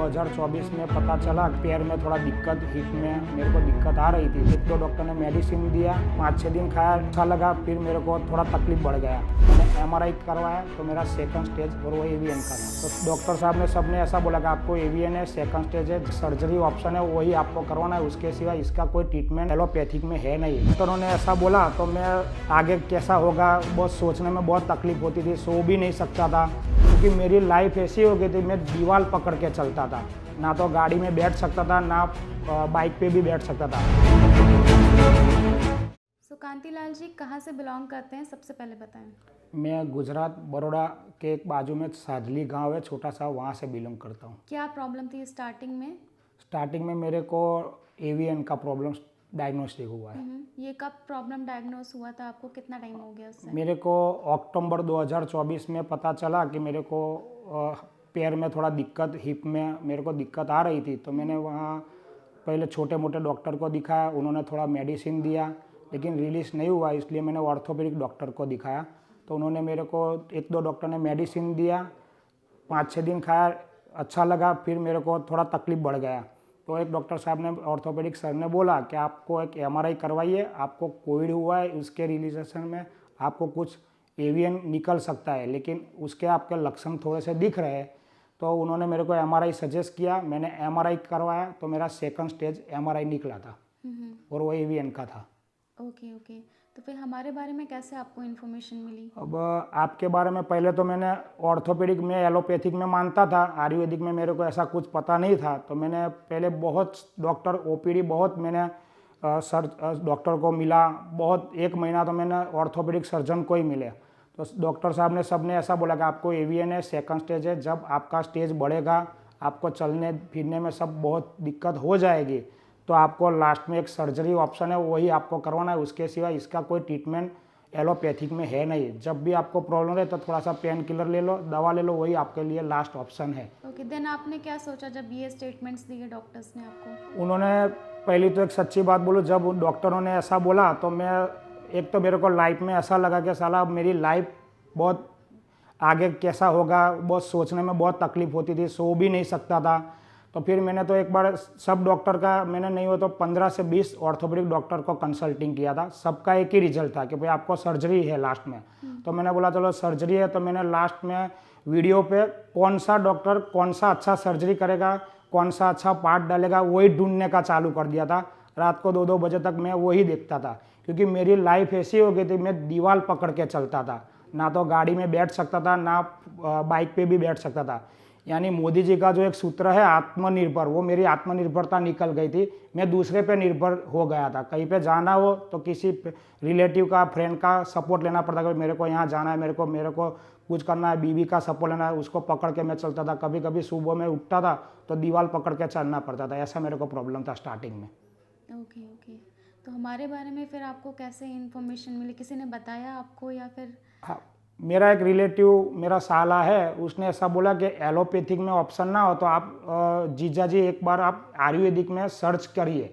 2024 में पता चला पैर में थोड़ा दिक्कत, हिप में मेरे को दिक्कत आ रही थी। एक तो डॉक्टर ने मेडिसिन दिया, 5-6 दिन खाया, अच्छा लगा। फिर मेरे को थोड़ा तकलीफ बढ़ गया। मैंने एमआरआई करवाया तो मेरा सेकंड स्टेज और वो एवीएन का था। तो डॉक्टर साहब ने सबने ऐसा बोला कि आपको एवीएन है, सेकंड स्टेज है, सर्जरी ऑप्शन है वही आपको करवाना है, उसके सिवा इसका कोई ट्रीटमेंट एलोपैथिक में है नहीं। डॉक्टरों ने ऐसा बोला तो मैं आगे कैसा होगा बहुत सोचने में बहुत तकलीफ होती थी, सो भी नहीं सकता था क्योंकि मेरी लाइफ ऐसी हो गई थी, मैं दीवार पकड़ के चलता था, ना तो गाड़ी में बैठ सकता था ना बाइक पे भी बैठ सकता था। कांतिलाल जी कहाँ से बिलोंग करते हैं, सबसे पहले बताएं। मैं गुजरात बड़ौदा के एक बाजू में साजली गांव है छोटा सा, वहाँ से बिलोंग करता हूँ। क्या प्रॉब्लम थी स्टार्टिंग में? स्टार्टिंग में मेरे को एवीएन का प्रॉब्लम डायग्नोस्टिक हुआ है। ये कब प्रॉब्लम डायग्नोस हुआ था आपको, कितना टाइम हो गया उससे? मेरे को अक्टूबर 2024 में पता चला कि मेरे को पैर में थोड़ा दिक्कत, हिप में मेरे को दिक्कत आ रही थी। तो मैंने वहाँ पहले छोटे मोटे डॉक्टर को दिखाया, उन्होंने थोड़ा मेडिसिन दिया लेकिन रिलीज नहीं हुआ, इसलिए मैंने ऑर्थोपेडिक डॉक्टर को दिखाया। तो उन्होंने मेरे को 1-2 डॉक्टर ने मेडिसिन दिया, 5-6 दिन खाया, अच्छा लगा। फिर मेरे को थोड़ा तकलीफ बढ़ गया। तो एक डॉक्टर साहब ने, ऑर्थोपेडिक सर ने बोला कि आपको एक एमआरआई करवाइए, आपको कोविड हुआ है, उसके रिलीजेशन में आपको कुछ एवीएन निकल सकता है, लेकिन उसके आपके लक्षण थोड़े से दिख रहे हैं। तो उन्होंने मेरे को एमआरआई सजेस्ट किया, मैंने एमआरआई करवाया तो मेरा सेकंड स्टेज एमआरआई निकला था और वो एवीएन का था। ओके ओके, तो फिर हमारे बारे में कैसे आपको इन्फॉर्मेशन मिली? अब आपके बारे में पहले तो मैंने ऑर्थोपेडिक में, एलोपैथिक में मानता था, आयुर्वेदिक में मेरे को ऐसा कुछ पता नहीं था। तो मैंने पहले बहुत डॉक्टर ओपीडी बहुत मैंने डॉक्टर को मिला, बहुत 1 महीना तो मैंने ऑर्थोपेडिक सर्जन को ही मिले। तो डॉक्टर साहब ने सबने ऐसा बोला कि आपको एवीएन है, सेकंड स्टेज है, जब आपका स्टेज बढ़ेगा, आपको चलने फिरने में सब बहुत दिक्कत हो जाएगी, तो आपको लास्ट में एक सर्जरी ऑप्शन है वही आपको करवाना है, उसके सिवा इसका कोई ट्रीटमेंट एलोपैथिक में है नहीं। जब भी आपको प्रॉब्लम है तो थोड़ा सा पेन किलर ले लो, दवा ले लो, वही आपके लिए लास्ट ऑप्शन है। ओके, देन आपने क्या सोचा जब ये स्टेटमेंट्स दिए डॉक्टर्स ने आपको? उन्होंने पहली तो एक सच्ची बात बोलो, जब डॉक्टरों ने ऐसा बोला तो मैं, एक तो मेरे को लाइफ में ऐसा लगा कि साला मेरी लाइफ बहुत आगे कैसा होगा बहुत सोचने में बहुत तकलीफ होती थी, सो भी नहीं सकता था। तो फिर मैंने तो एक बार सब डॉक्टर का, मैंने नहीं हो तो 15 से 20 ऑर्थोपेडिक डॉक्टर को कंसल्टिंग किया था, सबका एक ही रिजल्ट था कि भाई आपको सर्जरी है लास्ट में। तो मैंने बोला चलो सर्जरी है, तो मैंने लास्ट में वीडियो पे कौन सा डॉक्टर कौन सा अच्छा सर्जरी करेगा, कौन सा अच्छा पार्ट डालेगा, वही ढूंढने का चालू कर दिया था। रात को 2-2 बजे तक मैं वही देखता था, क्योंकि मेरी लाइफ ऐसी हो गई थी, मैं दीवार पकड़ के चलता था, ना तो गाड़ी में बैठ सकता था ना बाइक पे भी बैठ सकता था। यानी मोदी जी का जो एक सूत्र है आत्मनिर्भर, वो मेरी आत्मनिर्भरता निकल गई थी। मैं दूसरे पे निर्भर हो गया था, कहीं पे जाना हो तो किसी रिलेटिव का, फ्रेंड का सपोर्ट लेना पड़ता था। मेरे को यहाँ जाना है, मेरे को कुछ करना है, बीवी का सपोर्ट लेना है, उसको पकड़ के मैं चलता था। कभी कभी सुबह में उठता था तो दीवार पकड़ के चलना पड़ता था, ऐसा मेरे को प्रॉब्लम था स्टार्टिंग में। ओके ओके, तो हमारे बारे में फिर आपको कैसे इन्फॉर्मेशन मिली, किसी ने बताया आपको या फिर? हाँ, मेरा एक रिलेटिव, मेरा साला है, उसने ऐसा बोला कि एलोपैथिक में ऑप्शन ना हो तो आप जीजा जी एक बार आप आयुर्वेदिक में सर्च करिए।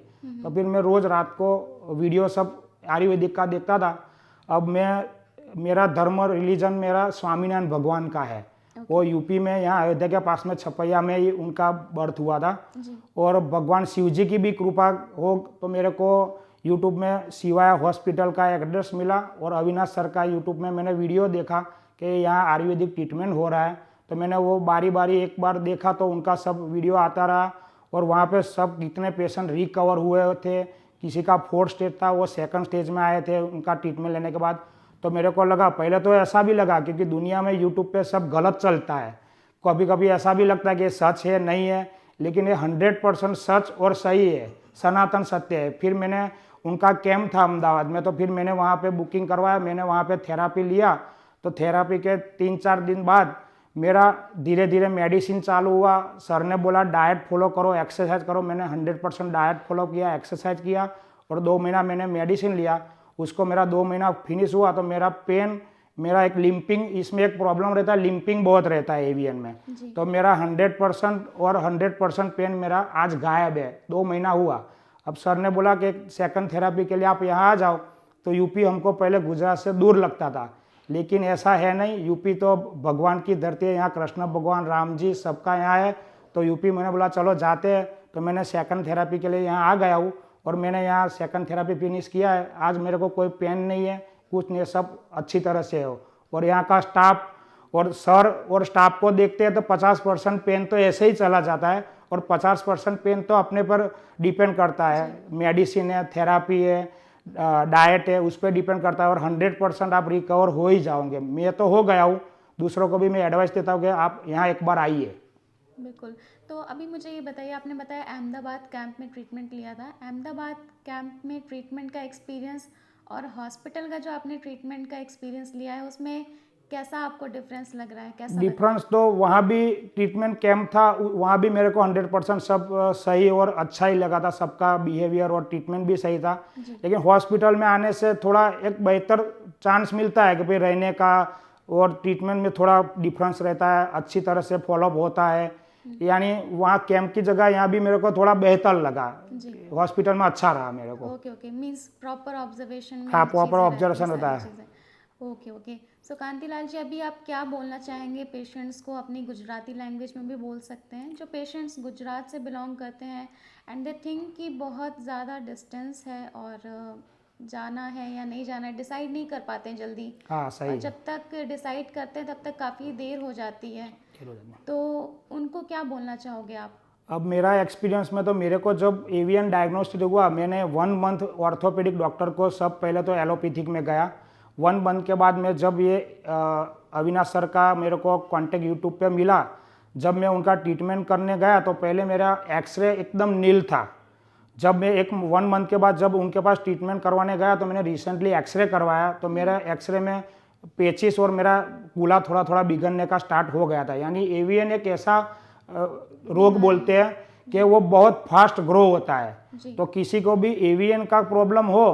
तो फिर मैं रोज़ रात को वीडियो सब आयुर्वेदिक का देखता था। अब मेरा धर्म, रिलीजन मेरा स्वामीनारायण भगवान का है। वो यूपी में, यहाँ अयोध्या के पास में छपैया में ही उनका बर्थ हुआ था। और भगवान शिव जी की भी कृपा हो तो मेरे को यूट्यूब में शिवाय हॉस्पिटल का एड्रेस मिला और अविनाश सर का यूट्यूब में मैंने वीडियो देखा कि यहाँ आयुर्वेदिक ट्रीटमेंट हो रहा है। तो मैंने वो बारी बारी एक बार देखा तो उनका सब वीडियो आता रहा और वहाँ पे सब कितने पेशेंट रिकवर हुए थे, किसी का 4th स्टेज था वो सेकंड स्टेज में आए थे उनका ट्रीटमेंट लेने के बाद। तो मेरे को लगा, पहले तो ऐसा भी लगा क्योंकि दुनिया में यूट्यूब पे सब गलत चलता है, कभी कभी ऐसा भी लगता है कि ये सच है नहीं है, लेकिन ये 100% सच और सही है, सनातन सत्य है। फिर मैंने, उनका कैंप था अहमदाबाद में, तो फिर मैंने वहाँ पे बुकिंग करवाया, मैंने वहाँ पे थेरापी लिया। तो थेरापी के 3-4 दिन बाद मेरा धीरे धीरे मेडिसिन चालू हुआ। सर ने बोला डाइट फॉलो करो, एक्सरसाइज करो। मैंने 100% डाइट फॉलो किया, एक्सरसाइज किया और 2 महीना मैंने मेडिसिन लिया। उसको मेरा 2 महीना फिनिश हुआ तो मेरा पेन, मेरा एक लिम्पिंग, इसमें एक प्रॉब्लम रहता है, लिम्पिंग बहुत रहता है एवीएन में। तो मेरा 100% और 100% पेन मेरा आज गायब है, 2 महीना हुआ। अब सर ने बोला कि सेकंड थेरापी के लिए आप यहाँ आ जाओ। तो यूपी हमको पहले गुजरात से दूर लगता था, लेकिन ऐसा है नहीं, यूपी तो भगवान की धरती है, यहाँ कृष्ण भगवान, राम जी सबका यहाँ है। तो यूपी मैंने बोला चलो जाते हैं, तो मैंने सेकंड थेरेपी के लिए यहाँ आ गया हूँ और मैंने यहाँ सेकंड थेरेपी फिनिश किया है। आज मेरे को कोई पेन नहीं है, कुछ नहीं है, सब अच्छी तरह से हो। और यहाँ का स्टाफ और सर और स्टाफ को देखते हैं तो 50% पेन तो ऐसे ही चला जाता है और 50% पेन तो अपने पर डिपेंड करता है। मेडिसिन है, थेरापी है, डाइट है, उस पर डिपेंड करता है और 100% आप रिकवर हो ही जाओगे। मैं तो हो गया हूँ, दूसरों को भी मैं एडवाइस देता हूँ कि आप यहाँ एक बार आइए। बिल्कुल। तो अभी मुझे ये बताइए, आपने बताया अहमदाबाद कैंप में ट्रीटमेंट लिया था। अहमदाबाद कैंप में ट्रीटमेंट का एक्सपीरियंस और हॉस्पिटल का जो आपने ट्रीटमेंट का एक्सपीरियंस लिया है, उसमें कैसा आपको डिफरेंस लग रहा है? कैसा डिफरेंस तो वहाँ भी ट्रीटमेंट कैंप था, वहाँ भी मेरे को 100% सब सही और अच्छा ही लगा था, सबका बिहेवियर और ट्रीटमेंट भी सही था। लेकिन हॉस्पिटल में आने से थोड़ा एक बेहतर चांस मिलता है कि भाई रहने का, और ट्रीटमेंट में थोड़ा डिफरेंस रहता है, अच्छी तरह से फॉलोअप होता है। यानी वहाँ कैंप की जगह यहाँ भी मेरे को थोड़ा बेहतर लगा, हॉस्पिटल में अच्छा रहा मेरे को। Okay okay, means proper observation. हाँ, प्रॉपर ऑब्जर्वेशन होता है। Okay okay. So Kantilal ji, अभी आप क्या बोलना चाहेंगे पेशेंट्स को? अपनी गुजराती लैंग्वेज में भी बोल सकते हैं। जो पेशेंट्स गुजरात से बिलोंग करते हैं एंड दे थिंक कि बहुत ज़्यादा डिस्टेंस है और जाना है या नहीं जाना है, डिसाइड नहीं कर पाते हैं जल्दी। हाँ सही। और जब तक डिसाइड करते हैं तब तक काफ़ी देर हो जाती है, तो उनको क्या बोलना चाहोगे आप? अब मेरा एक्सपीरियंस में तो मेरे को जब एवियन डायग्नोस्टिक हुआ, मैंने 1 मंथ ऑर्थोपेडिक डॉक्टर को सब पहले तो एलोपैथिक में गया। 1 मंथ के बाद में जब ये अविनाश सर का मेरे को कांटेक्ट यूट्यूब पे मिला, जब मैं उनका ट्रीटमेंट करने गया तो पहले मेरा एक्सरे एकदम नील था। जब मैं 1 मंथ के बाद जब उनके पास ट्रीटमेंट करवाने गया तो मैंने रिसेंटली एक्सरे करवाया, तो मेरा एक्सरे में पेचिस और मेरा कूला थोड़ा थोड़ा बिगड़ने का स्टार्ट हो गया था। यानी एवियन एक ऐसा रोग बोलते हैं कि वो बहुत फास्ट ग्रो होता है। तो किसी को भी एवियन का प्रॉब्लम हो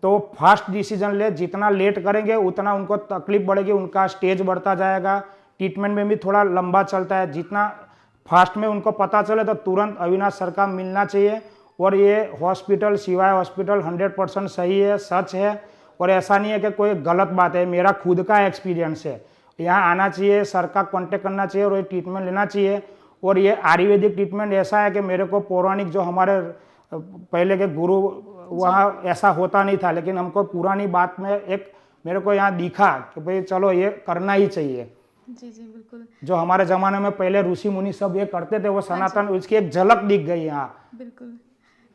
तो फास्ट डिसीजन ले, जितना लेट करेंगे उतना उनको तकलीफ बढ़ेगी, उनका स्टेज बढ़ता जाएगा। ट्रीटमेंट में भी थोड़ा लंबा चलता है, जितना फास्ट में उनको पता चले तो तुरंत अविनाश सर का मिलना चाहिए। और ये हॉस्पिटल, शिवाय हॉस्पिटल 100% सही है, सच है, और ऐसा नहीं है कि कोई गलत बात है। मेरा खुद का एक्सपीरियंस है, यहाँ आना चाहिए, सर का कॉन्टेक्ट करना चाहिए और ये ट्रीटमेंट लेना चाहिए। और ये आयुर्वेदिक ट्रीटमेंट ऐसा है कि मेरे को पौराणिक जो हमारे पहले के गुरु, वहाँ ऐसा होता नहीं था, लेकिन हमको पुरानी बात में एक मेरे को यहाँ दिखा कि भाई चलो ये करना ही चाहिए। जी जी बिल्कुल। जो हमारे ज़माने में पहले ऋषि मुनि सब ये करते थे, वो सनातन, उसकी एक झलक दिख गई यहाँ। बिल्कुल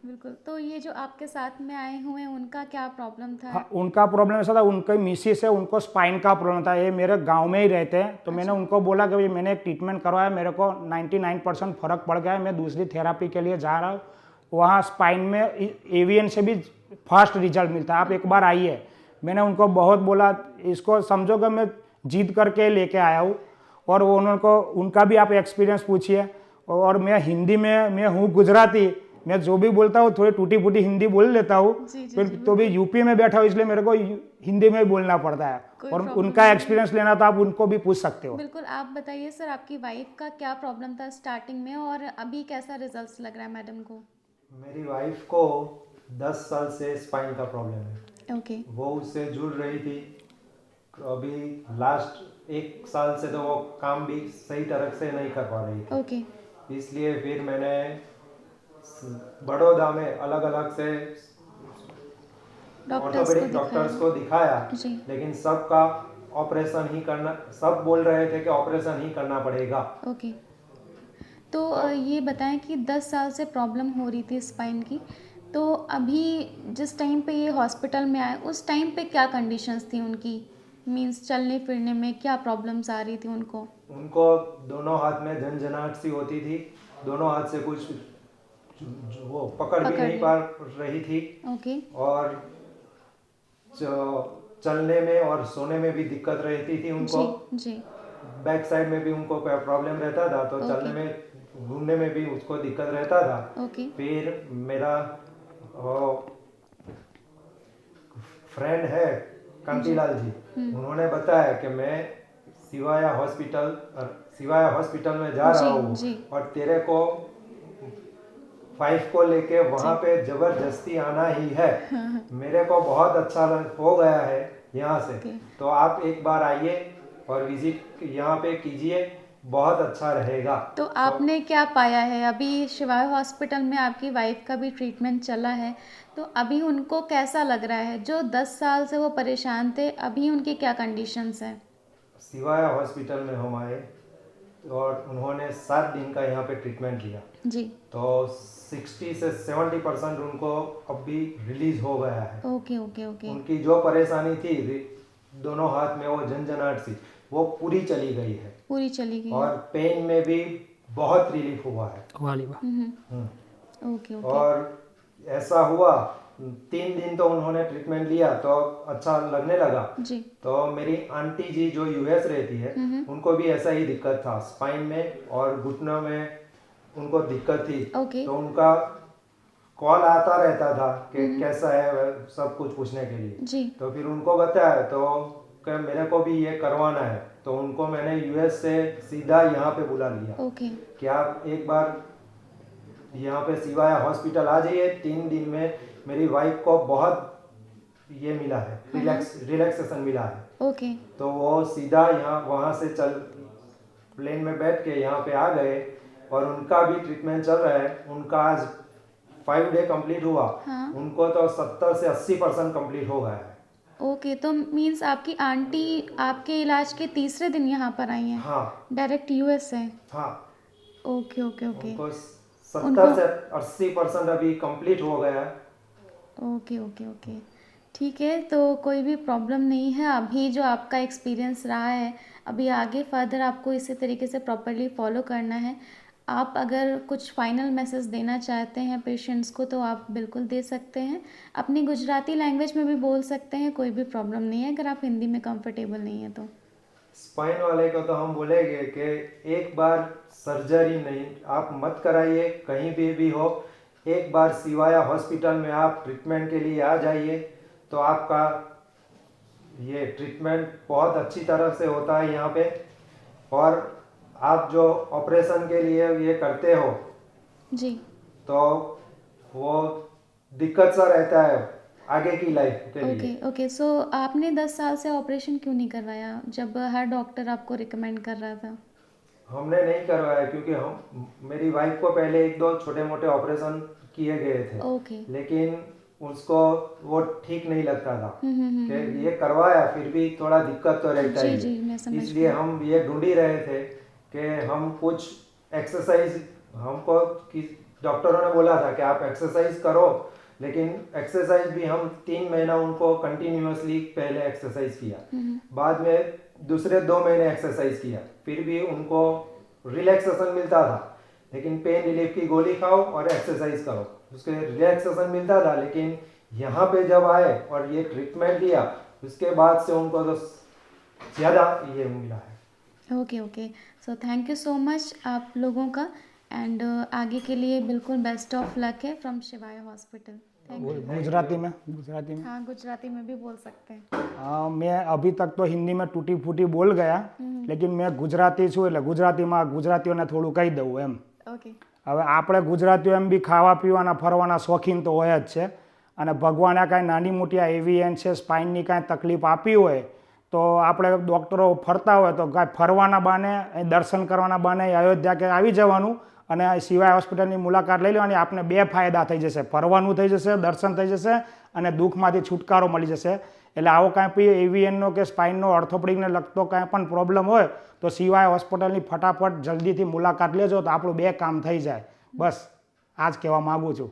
बिल्कुल। तो ये जो आपके साथ में आए हुए हैं, उनका क्या प्रॉब्लम था? हाँ, उनका प्रॉब्लम ऐसा था, उनके मिसिस है, उनको स्पाइन का प्रॉब्लम था। ये मेरे गांव में ही रहते हैं, तो मैंने उनको बोला कि भाई मैंने एक ट्रीटमेंट करवाया, मेरे को 99% फ़र्क पड़ गया है, मैं दूसरी थेरापी के लिए जा रहा हूँ। वहाँ स्पाइन में एवियन से भी फास्ट रिजल्ट मिलता है, आप एक बार आइए। मैंने उनको बहुत बोला, इसको समझो कि मैं जीत करके लेके आया हूँ। और वो उनका भी आप एक्सपीरियंस पूछिए। और मैं हिंदी में, मैं हूँ गुजराती, मैं जो भी बोलता हूँ थोड़ी टूटी फूटी हिंदी बोल लेता हूँ, फिर तो भी यूपी में बैठा हूँ इसलिए मेरे को हिंदी में ही बोलना पड़ता है। और उनका एक्सपीरियंस लेना तो आप उनको भी पूछ सकते हो। बिल्कुल। आप बताइए सर, आपकी वाइफ का क्या प्रॉब्लम था स्टार्टिंग में और अभी कैसा रिजल्ट्स लग रहा है मैडम को? मेरी वाइफ को 10 साल से स्पाइन का प्रॉब्लम है। ओके। वो उससे जुड़ रही थी, अभी लास्ट 1 साल से तो वो काम भी सही तरह से नहीं कर पा रही थी। ओके। इसलिए फिर मैंने बड़ौदा में अलग अलग से ऑर्थोपेडिक डॉक्टर्स को दिखाया, लेकिन सबका ऑपरेशन ही करना, सब बोल रहे थे कि ऑपरेशन ही करना पड़ेगा। ओके। तो ये बताएं कि 10 साल से प्रॉब्लम हो रही थी स्पाइन की, तो अभी जिस टाइम पे ये हॉस्पिटल में आए उस टाइम पे क्या कंडीशंस थी उनकी? मींस चलने फिरने में क्या प्रॉब्लम्स आ रही थी उनको? उनको दोनों हाथ में झंझनाहट सी होती थी, दोनों हाथ से कुछ वो पकड़ भी नहीं पा रही थी। ओके। और चलने में और सोने में भी दिक्कत रहती थी उनको। जी। बैक साइड में भी उनको प्रॉब्लम रहता था, तो चलने में, घूमने में भी उसको दिक्कत रहता था। फिर मेरा फ्रेंड है कांतिलाल जी, उन्होंने बताया कि मैं शिवाया हॉस्पिटल में जा रहा हूँ और तेरे को 5 को लेके वहाँ पे जबरदस्ती आना ही है। मेरे को बहुत अच्छा हो गया है यहाँ से, तो आप एक बार आइए और विजिट यहाँ पे कीजिए। बहुत अच्छा रहेगा। तो आपने क्या पाया है अभी शिवाय हॉस्पिटल में? आपकी वाइफ का भी ट्रीटमेंट चला है, तो अभी उनको कैसा लग रहा है? जो 10 साल से वो परेशान थे, अभी उनकी क्या कंडीशंस हैं? सिवाया हॉस्पिटल में हम आए और उन्होंने 7 दिन का यहाँ पे ट्रीटमेंट लिया, जी। तो 60 से 70% उनको अभी रिलीज हो गया है। Okay okay okay. उनकी जो परेशानी थी दोनों हाथ में वो झंझनाहट सी, वो पूरी चली गई है पूरी चली गई है। और पेन में भी बहुत रिलीफ हुआ है। हम्म। Okay okay. और ऐसा हुआ 3 दिन तो उन्होंने ट्रीटमेंट लिया तो अच्छा लगने लगा। जी। तो मेरी आंटी जी जो यूएस रहती है, उनको भी ऐसा ही दिक्कत था, स्पाइन में और घुटनों में उनको दिक्कत थी। ओके। तो उनका कॉल आता रहता था कि कैसा है, वह सब कुछ पूछने के लिए। जी। तो फिर उनको बताया तो कि मेरे को भी ये करवाना है, तो उनको मैंने यूएस से सीधा यहाँ पे बुला लिया ओके। कि आप एक बार यहाँ पे सिवाया हॉस्पिटल आ जाइए। 3 दिन में मेरी वाइफ को बहुत ये मिला है, रिलैक्सेशन मिला है। ओके। तो वो सीधा यहाँ वहाँ से प्लेन में बैठ के यहाँ पे आ गए और उनका भी ट्रीटमेंट चल रहा है। उनका आज 5 डे कंप्लीट हुआ। हाँ। उनको तो 70 से 80% कंप्लीट हो गया है। ओके, तो मीन्स आपकी आंटी आपके इलाज के तीसरे दिन यहाँ पर आई हैं? हाँ डायरेक्ट यूएस से? हाँ। Okay okay okay. उनको 70 से 80% अभी कंप्लीट हो गया है। ओके ओके ओके, ठीक है। तो कोई भी प्रॉब्लम नहीं है। अभी जो आपका एक्सपीरियंस रहा है, अभी आगे फर्दर आपको इसी तरीके से प्रॉपरली फॉलो करना है। आप अगर कुछ फाइनल मैसेज देना चाहते हैं पेशेंट्स को तो आप बिल्कुल दे सकते हैं। अपनी गुजराती लैंग्वेज में भी बोल सकते हैं, कोई भी प्रॉब्लम नहीं है अगर आप हिंदी में कंफर्टेबल नहीं है तो। स्पाइन वाले को तो हम बोलेंगे कि एक बार सर्जरी नहीं आप मत कराइए, कहीं भी हो, एक बार सिवाया हॉस्पिटल में आप ट्रीटमेंट के लिए आ जाइए तो आपका ये ट्रीटमेंट बहुत अच्छी तरह से होता है यहाँ पे। और आप जो ऑपरेशन के लिए ये करते हो जी। तो वो दिक्कत सा रहता है आगे की लाइफ के लिए। Okay okay. सो आपने 10 साल से ऑपरेशन क्यों नहीं करवाया जब हर डॉक्टर आपको रिकमेंड कर रहा था? हमने नहीं करवाया क्योंकि मेरी वाइफ को पहले 1-2 छोटे मोटे ऑपरेशन किए गए थे। ओके। लेकिन उसको वो ठीक नहीं लगता था कि ये करवाया फिर भी थोड़ा दिक्कत तो रहता जी ही जी, मैं है। समझ इसलिए हम ये ढूंढ ही रहे थे कि हम कुछ एक्सरसाइज, हमको डॉक्टरों ने बोला था कि आप एक्सरसाइज करो, लेकिन एक्सरसाइज भी हम 3 महीना उनको कंटिन्यूअसली पहले एक्सरसाइज किया, बाद में दूसरे 2 महीने एक्सरसाइज किया, फिर भी उनको रिलैक्सेशन मिलता था। लेकिन पेन रिलीफ की गोली खाओ और एक्सरसाइज करो, उसके रिलैक्सेशन मिलता था। लेकिन यहाँ पे जब आए और ये ट्रीटमेंट लिया उसके बाद से उनको तो ज़्यादा ये मिला है। Okay okay. So thank you so much आप लोगों का, एंड आगे के लिए बिल्कुल बेस्ट ऑफ लक है from Shivay hospital. Thank you. Gujarati में हाँ, गुजराती में भी बोल सकते हैं। मैं अभी तक तो हिंदी में टूटी फूटी बोल गया, लेकिन मैं गुजराती છું એટલે ગુજરાતીમાં ગુજરાતીઓને થોડું કહી દઉં એમ। ઓકે। હવે આપણે ગુજરાતીઓ એમ બી ખાવા પીવાના ફરવાના શોખીન તો હોય જ છે, અને ભગવાને કાંઈ નાની મોટી આ એવિયન છે સ્પાઇનની કાંઈ તકલીફ આપી હોય તો આપણે ડૉક્ટરો ફરતા હોય તો કાંઈ ફરવાના બહાને દર્શન કરવાના બહાને અયોધ્યા કે આવી જવાનું અને સિવાય હોસ્પિટલની મુલાકાત લઈ લેવાની। આપને 2 ફાયદા થઈ જશે, ફરવાનું થઈ જશે, દર્શન થઈ જશે અને દુઃખમાંથી છુટકારો મળી જશે। એટલે આવો કાંઈ બી એવિયનનો કે સ્પાઇનનો ઓર્થોપેડિકને લગતો કાંઈ પણ પ્રોબ્લેમ હોય તો સિવાય હોસ્પિટલની ફટાફટ જલ્દીથી મુલાકાત લેજો તો આપણું 2 કામ થઈ જાય। બસ આ જ કહેવા માગું છું।